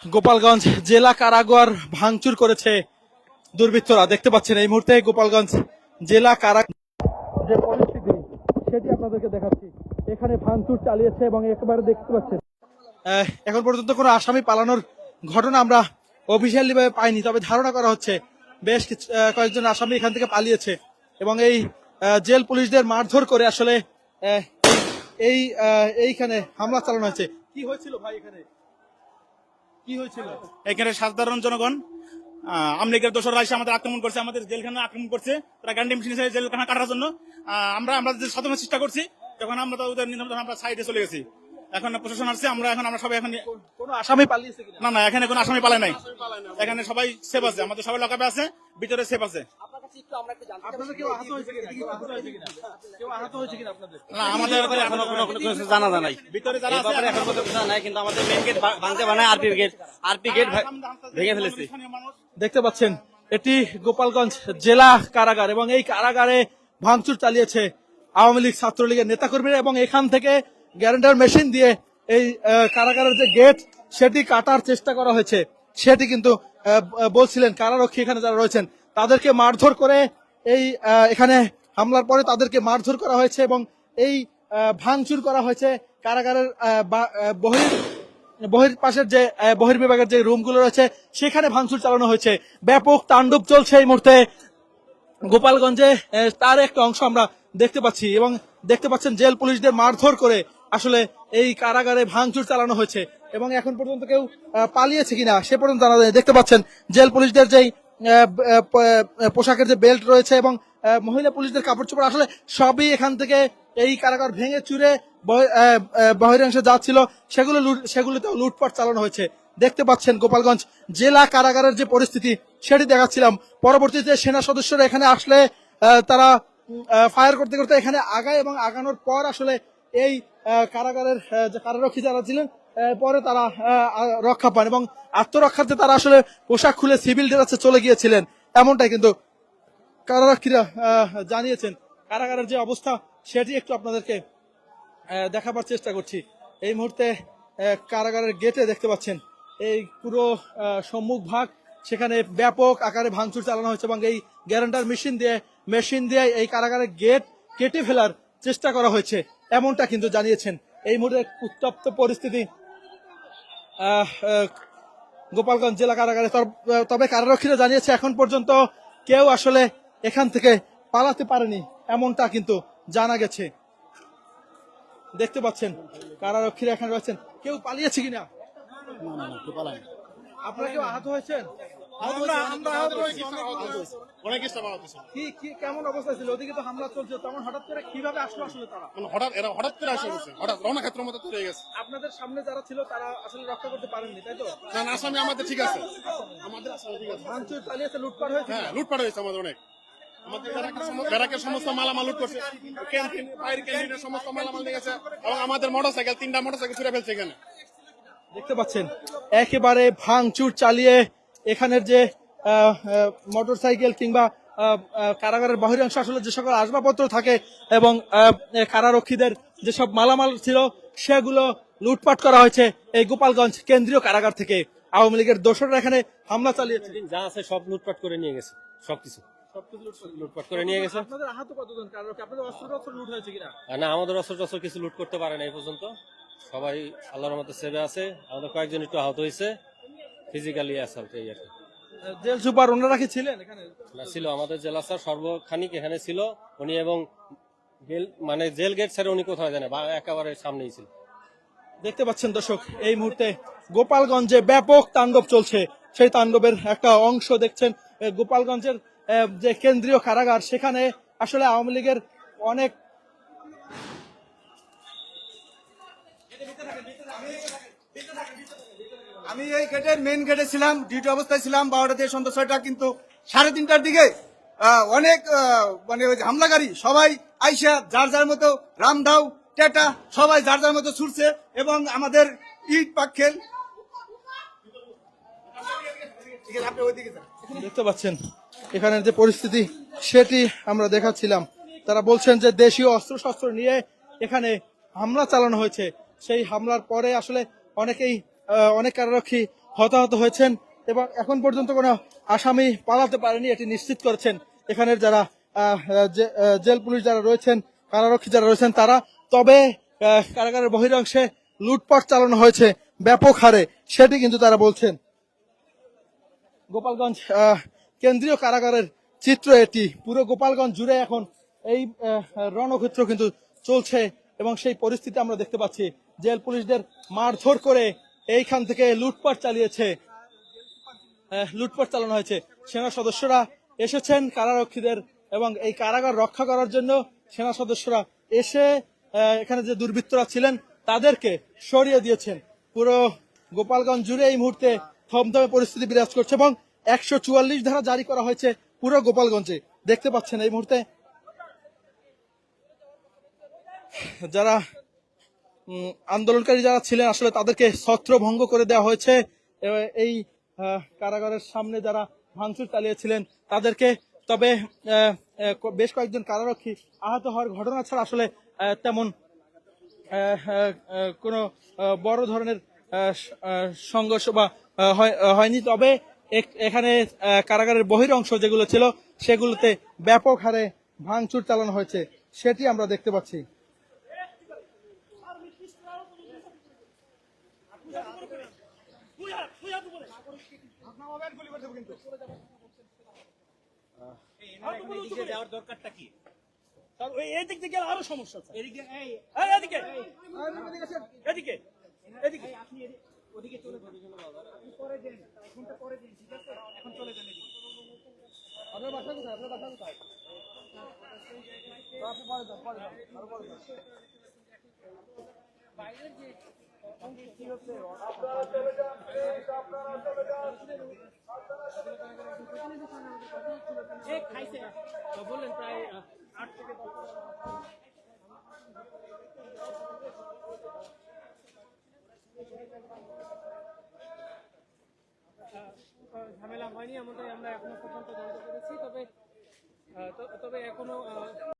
গোপালগঞ্জ জেলা কারাগার ভাঙচুর করেছে দুর্বৃত্তরা। দেখতে পাচ্ছেন এই মুহূর্তে গোপালগঞ্জ জেলা কারাগার যে পরিস্থিতি সেটি আপনাদেরকে দেখাচ্ছি। এখানে ভাঙচুর চালিয়েছে এবং একেবারে দেখতে পাচ্ছেন এখন পর্যন্ত কোনো আসামি পালানোর ঘটনা আমরা অফিসিয়ালি ভাবে পাইনি, তবে ধারণা করা হচ্ছে বেশ কয়েকজন আসামি এখান থেকে পালিয়েছে এবং এই জেল পুলিশদের মারধর করে আসলে এইখানে হামলা চালানো হয়েছে। কি হয়েছিল ভাই এখানে? কি হয়েছিল? এখানে সাধারণ জনগণ আওয়ামী লীগের দোসররা এসে আমাদের আক্রমণ করছে, আমাদের জেলখানা আক্রমণ করছে। তারা গ্যান্ডি মেশিন এসে জেলখানা কাটার জন্য আমরা যে সাধনের চেষ্টা করছি, তখন আমরা ওদের আমরা সাইডে চলে গেছি। এখন প্রশাসন আসছে, আমরা সবাই এখন কোনো আসামি পালিয়েছে কিনা? না, এখানে কোনো আসামি পালায় নাই। এখানে সবাই সেফ আছে, আমাদের সবাই লকআপে আছে, ভিতরে সেফ আছে। না, আমাদের এখনো কোনো কিছু জানা নাই। ভিতরে যারা আছে এখন পর্যন্ত জানা নাই, কিন্তু আমাদের মেইন গেট ভাঙতে বানায় আরপি গেট ভেঙে ফেলেছে। দেখতে পাচ্ছেন এটি গোপালগঞ্জ জেলা কারাগার এবং এই কারাগারে ভাঙচুর চালিয়েছে আওয়ামী লীগ ছাত্রলীগের নেতাকর্মীরা এবং এখান থেকে গ্যারান্টার মেশিন দিয়ে এই কারাগারের যে গেট সেটি কাটার চেষ্টা করা হয়েছে। সেটি কিন্তু বলছিলেন কারারক্ষী এখানে যারা রয়েছেন তাদেরকে মারধর করে এই এখানে হামলার পরে তাদেরকে মারধর করা হয়েছে এবং এই ভাঙচুর করা হয়েছে কারাগারের বহির্পাশের যে বহির্বিভাগের যে রুমগুলো রয়েছে সেখানে ভাঙচুর চালানো হয়েছে। ব্যাপক তাণ্ডব চলছে এই মুহূর্তে গোপালগঞ্জে, তার একটা অংশ আমরা দেখতে পাচ্ছি এবং দেখতে পাচ্ছেন জেল পুলিশদের মারধর করে আসলে এই কারাগারে ভাঙচুর চালানো হয়েছে এবং এখন পর্যন্ত কেউ পালিয়েছে কিনা সে পর্যন্ত জানা যায়। দেখতে পাচ্ছেন জেল পুলিশদের যেই পোশাকের যে বেল্ট রয়েছে এবং মহিলা পুলিশদের কাপড় চোপড় আসলে সবই এখান থেকে এই কারাগার ভেঙে চুরে বহিরাংশে যাচ্ছিল, সেগুলোতেও লুটপাট চালানো হয়েছে। দেখতে পাচ্ছেন গোপালগঞ্জ জেলা কারাগারের যে পরিস্থিতি সেটি দেখাচ্ছিলাম। পরবর্তীতে সেনা সদস্যরা এখানে আসলে তারা ফায়ার করতে করতে এখানে আগায় এবং আগানোর পর আসলে এই কারাগারের যে কারারক্ষী যারা ছিলেন পরে তারা রক্ষা পান এবং আত্মরক্ষার্থে তারা আসলে পোশাক খুলে সিভিল ড্রেসে চলে গিয়েছিলেন, এমনটাই কিন্তু কারারক্ষীরা জানিয়েছেন। কারাগারের যে অবস্থা সেটি একটু আপনাদেরকে দেখাবার চেষ্টা করছি। এই মুহূর্তে কারাগারের গেটে দেখতে পাচ্ছেন এই পুরো সম্মুখ ভাগ সেখানে ব্যাপক আকারে ভাঙচুর চালানো হয়েছে এবং এই গ্যারান্টার মেশিন দিয়ে এই কারাগারের গেট কেটে ফেলার চেষ্টা করা হয়েছে, এমনটা কিন্তু জানিয়েছেন। এই মুহূর্তে উত্তপ্ত পরিস্থিতি গোপালগঞ্জ জেলা কারাগারে। তবে কারারক্ষীরা জানিয়েছে এখন পর্যন্ত কেউ আসলে এখান থেকে পালাতে পারেনি, এমনটা কিন্তু জানা গেছে। দেখতে পাচ্ছেন কারারক্ষীরা এখানে রয়েছেন। কেউ পালিয়েছে কিনা? আপনারা কেউ আহত হয়েছেন? কেমন অবস্থা ছিল? ওদিকে তো হামলা চলছে, তখন হঠাৎ করে কিভাবে আসলো আসলে তারা? হঠাৎ করে হঠাৎ রণক্ষেত্রের মতো তৈরি গেছে। আপনাদের সামনে যারা ছিল তারা আসলে রক্ষা করতে পারেননি, তাই তো? না, আসামি আমাদের ঠিক আছে, আমাদের আসামি ঠিক আছে। ভাঙচুর চালিয়েছে, লুটপাট হয়েছে। হ্যাঁ, লুটপাট হয়েছে আমাদের অনেক। আমাদের ব্যারাকের সমস্ত মালামাল লুট করছে, বাইরের ক্যান্টিনের সমস্ত মালামাল নিয়ে গেছে এবং আমাদের মোটরসাইকেল 3টা মোটরসাইকেল ছুড়ে ফেলছে এখানে। দেখতে পাচ্ছেন একেবারে ভাঙচুর চালিয়ে এখানের যে মোটরসাইকেল কিংবা কারাগারের বহিরাংশ আসলে যে সকল আসবাবপত্র থাকে এবং কারারক্ষীদের যেসব মালামাল ছিল সেগুলো লুটপাট করা হয়েছে এই গোপালগঞ্জ কেন্দ্রীয় কারাগার থেকে। আওয়ামী লীগের দোসররা এখানে হামলা চালিয়েছে, যা আছে সব লুটপাট করে নিয়ে গেছে, সবকিছু লুটপাট করে নিয়ে গেছে। আপনাদের আহত কতজন কারারক্ষী? আপনাদের অস্ত্র লুট হয়েছে কিনা? না, আমাদের অস্ত্র কিছু লুট করতে পারে না এই পর্যন্ত। সবাই আল্লাহর মতো সেভে আছে। আমাদের কয়েকজন একটু আহত হয়েছে, ফিজিক্যালি অ্যাসাল্ট এই আর কি। জেল সুপার ওনারা কি ছিলেন এখানে? না, ছিল আমাদের জেলা স্যার সর্বখানিক এখানে ছিল উনি, এবং জেল গেট ছেড়ে উনি কোথাও জানে বা একেবারে সামনেই ছিল। দেখতে পাচ্ছেন দর্শক এই মুহূর্তে গোপালগঞ্জে ব্যাপক তাণ্ডব চলছে, সেই তাণ্ডবের একটা অংশ দেখছেন। গোপালগঞ্জের যে কেন্দ্রীয় কারাগার সেখানে আসলে আওয়ামী লীগের অনেক আমি এই গেটের মেইন গেটে ছিলাম, ডিউটি অবস্থায় ছিলাম 12টা থেকে সন্ধ্যা 6টা, কিন্তু 3:30টার দিকে অনেক হামলাকারী সবাই আইসা যার যার মতো রামধাও টেটা সবাই যার যার মতো ছুটছে এবং আমাদের ইট পাক্কেল। দেখতে পাচ্ছেন এখানের যে পরিস্থিতি সেটি আমরা দেখাচ্ছিলাম। তারা বলছেন যে দেশীয় অস্ত্রশস্ত্র নিয়ে এখানে হামলা চালানো হয়েছে। সেই হামলার পরে আসলে অনেক কারারক্ষী হতাহত হয়েছেন এবং এখন পর্যন্ত কোনো আসামি পালাতে পারেনি এটি নিশ্চিত করেছেন এখানের যারা জেল পুলিশ যারা রয়েছেন, কারারক্ষী যারা রয়েছেন তারা। তবে কারাগারের বহিরাংশে লুটপাট চালানো হয়েছে ব্যাপক হারে, সেটি কিন্তু তারা বলছেন। গোপালগঞ্জ কেন্দ্রীয় কারাগারের চিত্র এটি। পুরো গোপালগঞ্জ জুড়ে এখন এই রণক্ষেত্র কিন্তু চলছে এবং সেই পরিস্থিতি আমরা দেখতে পাচ্ছি। জেল পুলিশদের মারধর করে এইখান থেকে লুটপাট চালানো হয়েছে। সেনা সদস্যরা এসেছেন কারারক্ষীদের এবং এই কারাগার রক্ষা করার জন্য সেনা সদস্যরা এসে এখানে যে দুর্বৃত্তরা ছিলেন তাদেরকে সরিয়ে দিয়েছেন। পুরো গোপালগঞ্জ জুড়ে এই মুহূর্তে থমথমে পরিস্থিতি বিরাজ করছে এবং 144 ধারা জারি করা হয়েছে পুরো গোপালগঞ্জে। দেখতে পাচ্ছেন এই মুহূর্তে যারা আন্দোলনকারী যারা ছিলেন আসলে তাদেরকে ছত্রভঙ্গ করে দেওয়া হয়েছে। এই কারাগারের সামনে যারা ভাঙচুর চালিয়েছিলেন তাদেরকে। তবে বেশ কয়েকজন কারারক্ষী আহত হওয়ার ঘটনা ছাড়া আসলে তেমন কোনো বড় ধরনের সংঘর্ষ বা হয়নি। তবে এখানে কারাগারের বহির অংশ যেগুলো ছিল সেগুলোতে ব্যাপক হারে ভাঙচুর চালানো হয়েছে, সেটি আমরা দেখতে পাচ্ছি। দরকারটা কি? এই দিক থেকে আরো সমস্যা। এদিকে এদিকে এদিকে আপনি ওদিকে চলে যান, আপনি পরে দেন, ফোনটা পরে দেন, ঠিক আছে? এখন চলে যান এদিকে। আপনার বাসা কোথায়? আপনার বাসা কোথায়? আপনি পরে যান, পরে যান, আরো পরে যান। বাইরের যে কি হচ্ছে আপনারা চলে যান, আপনারা চলে যান। খাইছে বললেন প্রায় 8 থেকে 10 ঝামেলা হয়নি এমনটাই আমরা এখনো পর্যন্ত জানতে পেরেছি। তবে এখনো